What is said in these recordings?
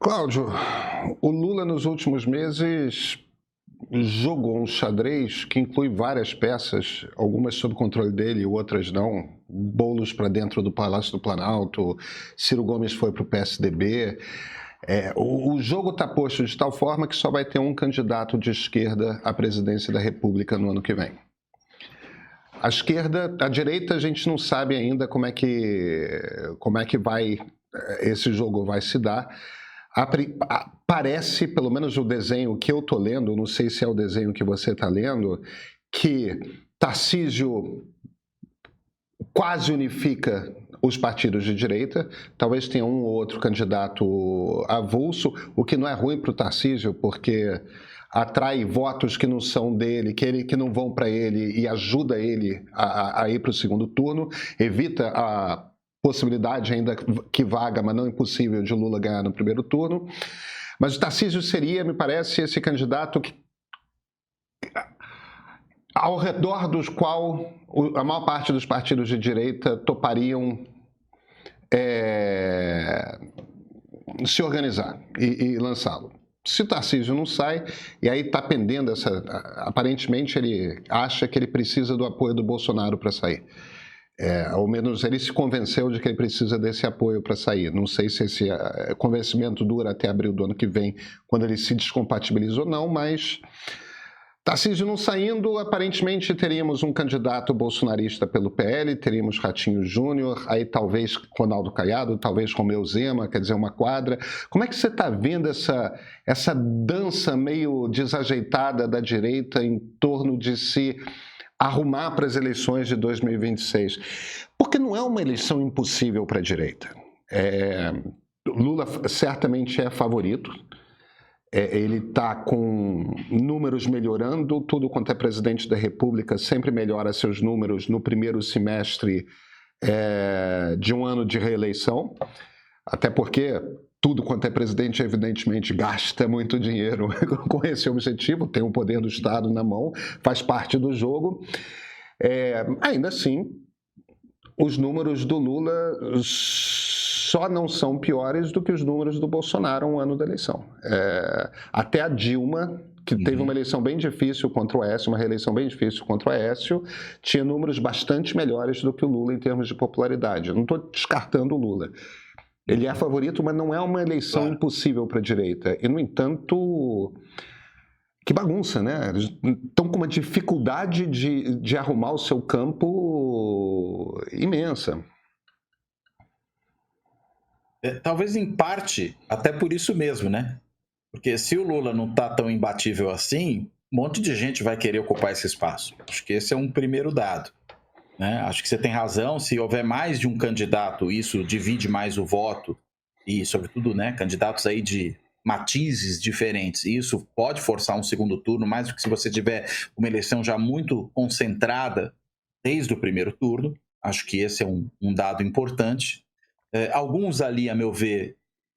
Cláudio, o Lula nos últimos meses jogou um xadrez que inclui várias peças, algumas sob controle dele, outras não. Boulos para dentro do Palácio do Planalto, Ciro Gomes foi para o PSDB. O jogo está posto de tal forma que só vai ter um candidato de esquerda à presidência da República no ano que vem. A esquerda, a direita, a gente não sabe ainda como é que esse jogo vai se dar. Parece, pelo menos o desenho que eu estou lendo, não sei se é o desenho que você está lendo, que Tarcísio quase unifica os partidos de direita, talvez tenha um ou outro candidato avulso, o que não é ruim para o Tarcísio, porque atrai votos que não são dele, que não vão para ele e ajuda ele a ir para o segundo turno, evita a possibilidade ainda que vaga, mas não impossível, de Lula ganhar no primeiro turno. Mas o Tarcísio seria, me parece, esse candidato ao redor dos qual a maior parte dos partidos de direita topariam se organizar e lançá-lo. Se o Tarcísio não sai, e aí está pendendo aparentemente ele acha que ele precisa do apoio do Bolsonaro para sair. Ao menos ele se convenceu de que ele precisa desse apoio para sair. Não sei se esse convencimento dura até abril do ano que vem, quando ele se descompatibiliza ou não, mas Tarcísio não saindo, aparentemente teríamos um candidato bolsonarista pelo PL, teríamos Ratinho Júnior, aí talvez Ronaldo Caiado, talvez Romeu Zema, quer dizer, uma quadra. Como é que você está vendo essa dança meio desajeitada da direita em torno de se arrumar para as eleições de 2026? Porque não é uma eleição impossível para a direita. Lula certamente é favorito. Ele está com números melhorando, tudo quanto é presidente da República sempre melhora seus números no primeiro semestre de um ano de reeleição, até porque tudo quanto é presidente, evidentemente, gasta muito dinheiro com esse objetivo, tem o poder do Estado na mão, faz parte do jogo. Ainda assim, os números do Lula só não são piores do que os números do Bolsonaro um ano da eleição. Até a Dilma, que teve uma eleição bem difícil contra o Aécio, uma reeleição bem difícil contra o Aécio, tinha números bastante melhores do que o Lula em termos de popularidade. Eu não estou descartando o Lula. Ele é favorito, mas não é uma eleição impossível para a direita. E, no entanto, que bagunça, né? Eles estão com uma dificuldade de arrumar o seu campo imensa. Talvez em parte, até por isso mesmo, né? Porque se o Lula não está tão imbatível assim, um monte de gente vai querer ocupar esse espaço. Acho que esse é um primeiro dado. Né? Acho que você tem razão, se houver mais de um candidato, isso divide mais o voto e, sobretudo, né, candidatos aí de matizes diferentes. Isso pode forçar um segundo turno, mais do que se você tiver uma eleição já muito concentrada desde o primeiro turno. Acho que esse é um dado importante. Alguns ali, a meu ver,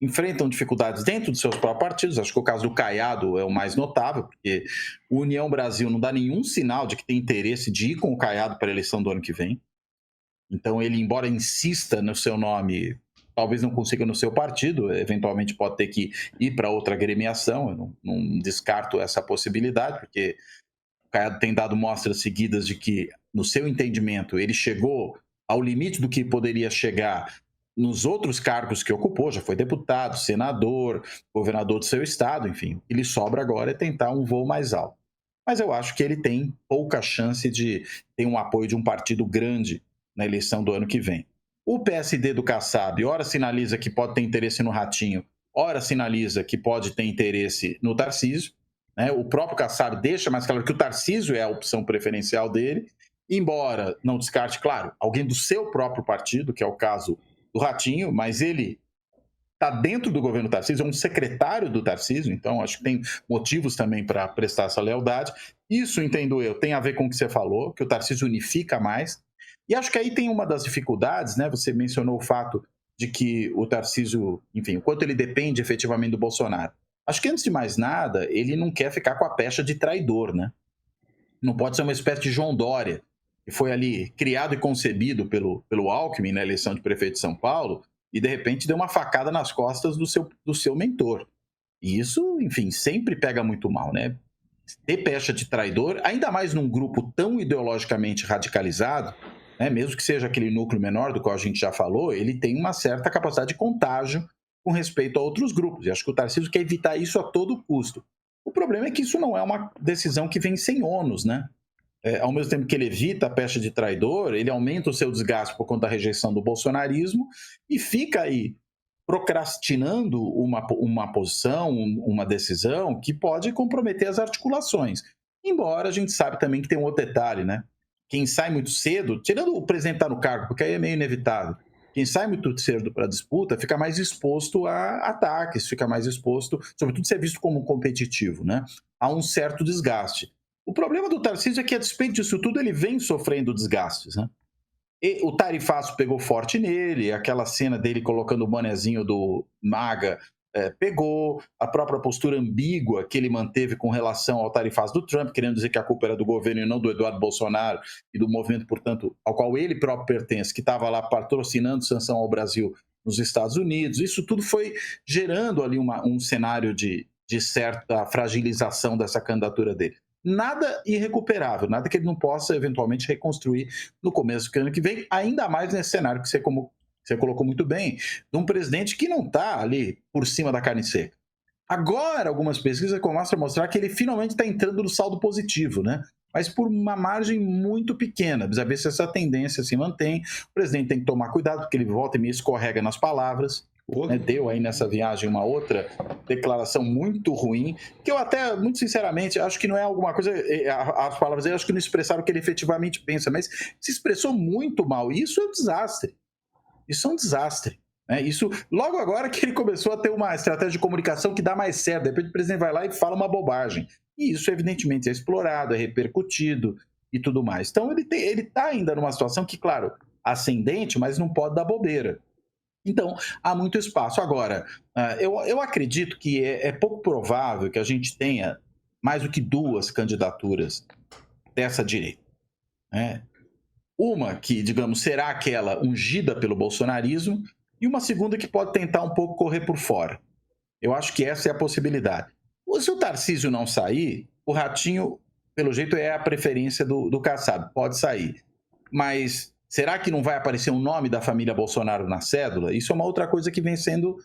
enfrentam dificuldades dentro dos seus próprios partidos. Acho que o caso do Caiado é o mais notável, porque o União Brasil não dá nenhum sinal de que tem interesse de ir com o Caiado para a eleição do ano que vem. Então ele, embora insista no seu nome, talvez não consiga no seu partido, eventualmente pode ter que ir para outra agremiação. Eu não descarto essa possibilidade, porque o Caiado tem dado mostras seguidas de que, no seu entendimento, ele chegou ao limite do que poderia chegar nos outros cargos que ocupou, já foi deputado, senador, governador do seu estado, enfim. O que lhe sobra agora é tentar um voo mais alto. Mas eu acho que ele tem pouca chance de ter um apoio de um partido grande na eleição do ano que vem. O PSD do Kassab, ora sinaliza que pode ter interesse no Ratinho, ora sinaliza que pode ter interesse no Tarcísio. Né? O próprio Kassab deixa mais claro que o Tarcísio é a opção preferencial dele, embora não descarte, claro, alguém do seu próprio partido, que é o caso do Ratinho, mas ele está dentro do governo Tarcísio, é um secretário do Tarcísio, então acho que tem motivos também para prestar essa lealdade. Isso, entendo eu, tem a ver com o que você falou, que o Tarcísio unifica mais. E acho que aí tem uma das dificuldades, né? Você mencionou o fato de que o Tarcísio, enfim, o quanto ele depende efetivamente do Bolsonaro. Acho que, antes de mais nada, ele não quer ficar com a pecha de traidor, né? Não pode ser uma espécie de João Dória, que foi ali criado e concebido pelo Alckmin na eleição de prefeito de São Paulo, e de repente deu uma facada nas costas do seu mentor. E isso, enfim, sempre pega muito mal, né? Ter pecha de traidor, ainda mais num grupo tão ideologicamente radicalizado, né, mesmo que seja aquele núcleo menor do qual a gente já falou, ele tem uma certa capacidade de contágio com respeito a outros grupos. E acho que o Tarcísio quer evitar isso a todo custo. O problema é que isso não é uma decisão que vem sem ônus, né? Ao mesmo tempo que ele evita a pecha de traidor, ele aumenta o seu desgaste por conta da rejeição do bolsonarismo e fica aí procrastinando uma posição, uma decisão que pode comprometer as articulações. Embora a gente sabe também que tem um outro detalhe, né? Quem sai muito cedo, tirando o presidente estar no cargo, porque aí é meio inevitável, quem sai muito cedo para a disputa fica mais exposto a ataques, fica mais exposto, sobretudo se é visto como competitivo, né? A um certo desgaste. O problema do Tarcísio é que, a despeito disso tudo, ele vem sofrendo desgastes, né? E o tarifaço pegou forte nele, aquela cena dele colocando o bonezinho do MAGA pegou, a própria postura ambígua que ele manteve com relação ao tarifaço do Trump, querendo dizer que a culpa era do governo e não do Eduardo Bolsonaro e do movimento, portanto, ao qual ele próprio pertence, que estava lá patrocinando sanção ao Brasil nos Estados Unidos. Isso tudo foi gerando ali um cenário de certa fragilização dessa candidatura dele. Nada irrecuperável, nada que ele não possa eventualmente reconstruir no começo do ano que vem, ainda mais nesse cenário que você colocou muito bem, de um presidente que não está ali por cima da carne seca. Agora, algumas pesquisas começam a mostrar que ele finalmente está entrando no saldo positivo, né? Mas por uma margem muito pequena. Precisa ver se essa tendência se mantém. O presidente tem que tomar cuidado, porque ele volta e meia escorrega nas palavras. Né? Deu aí nessa viagem uma outra declaração muito ruim, que eu até, muito sinceramente, acho que não é alguma coisa, as palavras dele, acho que não expressaram o que ele efetivamente pensa, mas se expressou muito mal, e isso é um desastre. Isso é um desastre. Né? Isso, logo agora que ele começou a ter uma estratégia de comunicação que dá mais certo, de repente o presidente vai lá e fala uma bobagem, e isso evidentemente é explorado, é repercutido e tudo mais. Então ele está ainda numa situação que, claro, ascendente, mas não pode dar bobeira. Então, há muito espaço. Agora, eu acredito que é pouco provável que a gente tenha mais do que 2 candidaturas dessa direita. Né? Uma que, digamos, será aquela ungida pelo bolsonarismo e uma segunda que pode tentar um pouco correr por fora. Eu acho que essa é a possibilidade. Se o Tarcísio não sair, o Ratinho, pelo jeito, é a preferência do Kassab. Pode sair. Mas será que não vai aparecer um nome da família Bolsonaro na cédula? Isso é uma outra coisa que vem sendo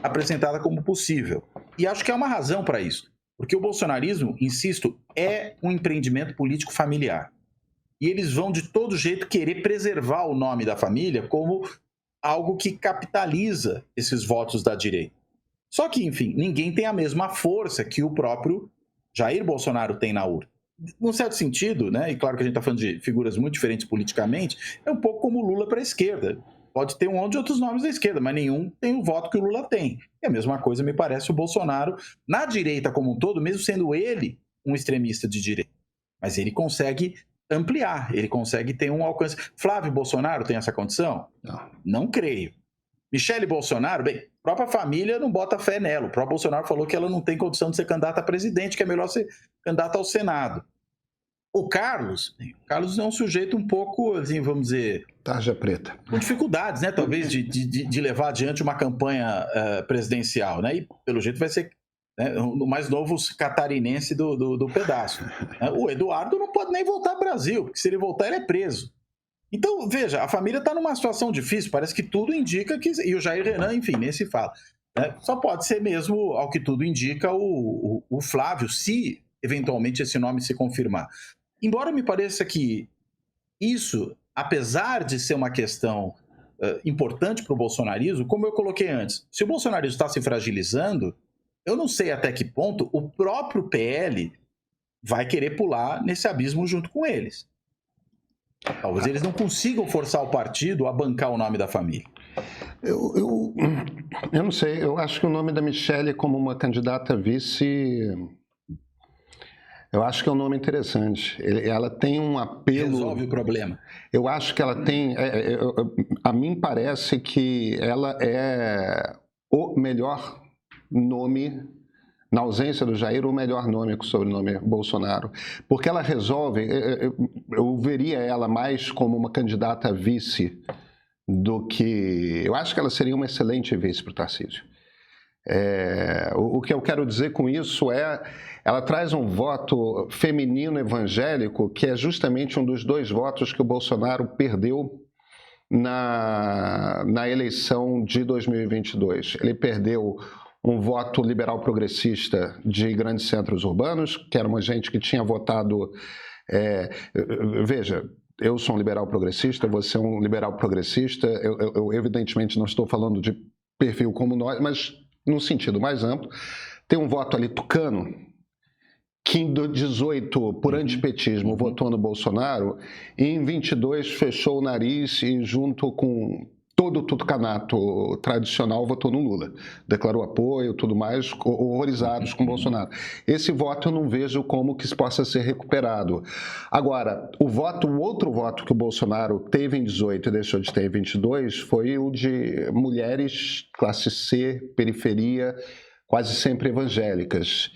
apresentada como possível. E acho que há uma razão para isso. Porque o bolsonarismo, insisto, é um empreendimento político familiar. E eles vão, de todo jeito, querer preservar o nome da família como algo que capitaliza esses votos da direita. Só que, enfim, ninguém tem a mesma força que o próprio Jair Bolsonaro tem na urna. Num certo sentido, né, e claro que a gente está falando de figuras muito diferentes politicamente, é um pouco como o Lula para a esquerda. Pode ter um monte de outros nomes da esquerda, mas nenhum tem o voto que o Lula tem. E a mesma coisa, me parece, o Bolsonaro na direita como um todo, mesmo sendo ele um extremista de direita. Mas ele consegue ampliar, ele consegue ter um alcance. Flávio Bolsonaro tem essa condição? Não creio. Michele Bolsonaro, bem, a própria família não bota fé nela. O próprio Bolsonaro falou que ela não tem condição de ser candidata a presidente, que é melhor ser candidata ao Senado. O Carlos é um sujeito um pouco, assim, vamos dizer... Tarja preta. Com dificuldades, né, talvez, de levar adiante uma campanha presidencial, né? E, pelo jeito, vai ser, né, o mais novo catarinense do pedaço. O Eduardo não pode nem voltar ao Brasil, porque se ele voltar, ele é preso. Então, veja, a família está numa situação difícil, parece que tudo indica que... E o Jair Renan, enfim, nem se fala. Né? Só pode ser mesmo, ao que tudo indica, o Flávio, se eventualmente esse nome se confirmar. Embora me pareça que isso, apesar de ser uma questão importante para o bolsonarismo, como eu coloquei antes, se o bolsonarismo está se fragilizando, eu não sei até que ponto o próprio PL vai querer pular nesse abismo junto com eles. Talvez eles não consigam forçar o partido a bancar o nome da família. Eu não sei, eu acho que o nome da Michele como uma candidata a vice, eu acho que é um nome interessante. Ela tem um apelo... Resolve o problema. Eu acho que ela tem... a mim parece que ela é o melhor nome... Na ausência do Jair, o melhor nome com o sobrenome Bolsonaro. Porque ela resolve, eu veria ela mais como uma candidata a vice do que... Eu acho que ela seria uma excelente vice para o Tarcísio. O que eu quero dizer com isso ela traz um voto feminino evangélico que é justamente um dos 2 votos que o Bolsonaro perdeu na eleição de 2022. Ele perdeu um voto liberal progressista de grandes centros urbanos, que era uma gente que tinha votado... Veja, eu sou um liberal progressista, você é um liberal progressista, eu evidentemente não estou falando de perfil como nós, mas num sentido mais amplo. Tem um voto ali tucano, que em 2018, por antipetismo, votou no Bolsonaro, e em 22 fechou o nariz e, junto com todo o tucanato tradicional, votou no Lula. Declarou apoio, tudo mais, horrorizados com o Bolsonaro. Esse voto eu não vejo como que possa ser recuperado. Agora, o outro voto que o Bolsonaro teve em 18 e deixou de ter em 22 foi o de mulheres classe C, periferia, quase sempre evangélicas.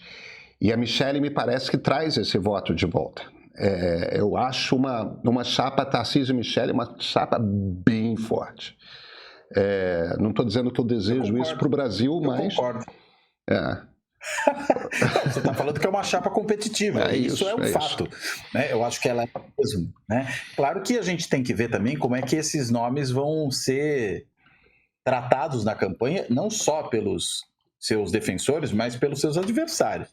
E a Michelle me parece que traz esse voto de volta. Eu acho uma chapa Tarcísio e Michelle uma chapa bem forte. Não estou dizendo que eu desejo isso para o Brasil, mas... Concordo. Você está falando que é uma chapa competitiva. Isso é um fato. Né? Eu acho que ela é mesmo. Né? Claro que a gente tem que ver também como é que esses nomes vão ser tratados na campanha, não só pelos seus defensores, mas pelos seus adversários.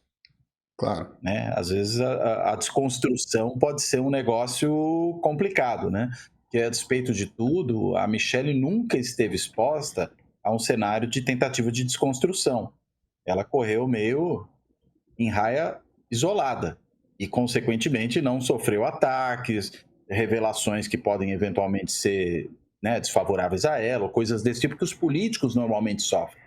Claro. Né? Às vezes a desconstrução pode ser um negócio complicado, né? Porque, a despeito de tudo, a Michelle nunca esteve exposta a um cenário de tentativa de desconstrução. Ela correu meio em raia isolada e, consequentemente, não sofreu ataques, revelações que podem eventualmente ser, né, desfavoráveis a ela, ou coisas desse tipo que os políticos normalmente sofrem.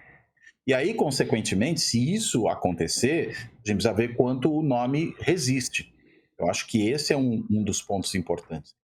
E aí, consequentemente, se isso acontecer, a gente precisa ver quanto o nome resiste. Eu acho que esse é um dos pontos importantes.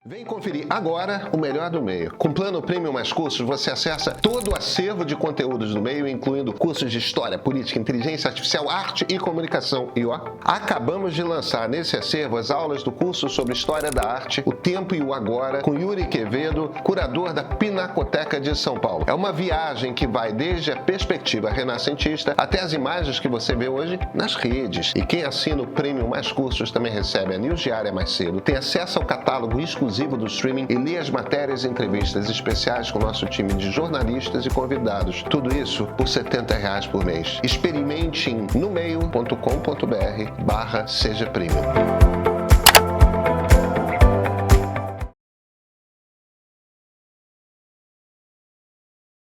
Vem conferir agora o melhor do Meio. Com Plano Premium mais cursos, você acessa todo o acervo de conteúdos do Meio, incluindo cursos de História, Política, Inteligência Artificial, Arte e Comunicação. E acabamos de lançar nesse acervo as aulas do curso sobre História da Arte, o Tempo e o Agora, com Yuri Quevedo, curador da Pinacoteca de São Paulo. É uma viagem que vai desde a perspectiva renascentista até as imagens que você vê hoje nas redes. E quem assina o Premium mais cursos também recebe a news diária mais cedo, tem acesso ao catálogo exclusivo do streaming e lê as matérias e entrevistas especiais com o nosso time de jornalistas e convidados. Tudo isso por R$ 70 por mês. Experimente em nomeio.com.br/seja premium.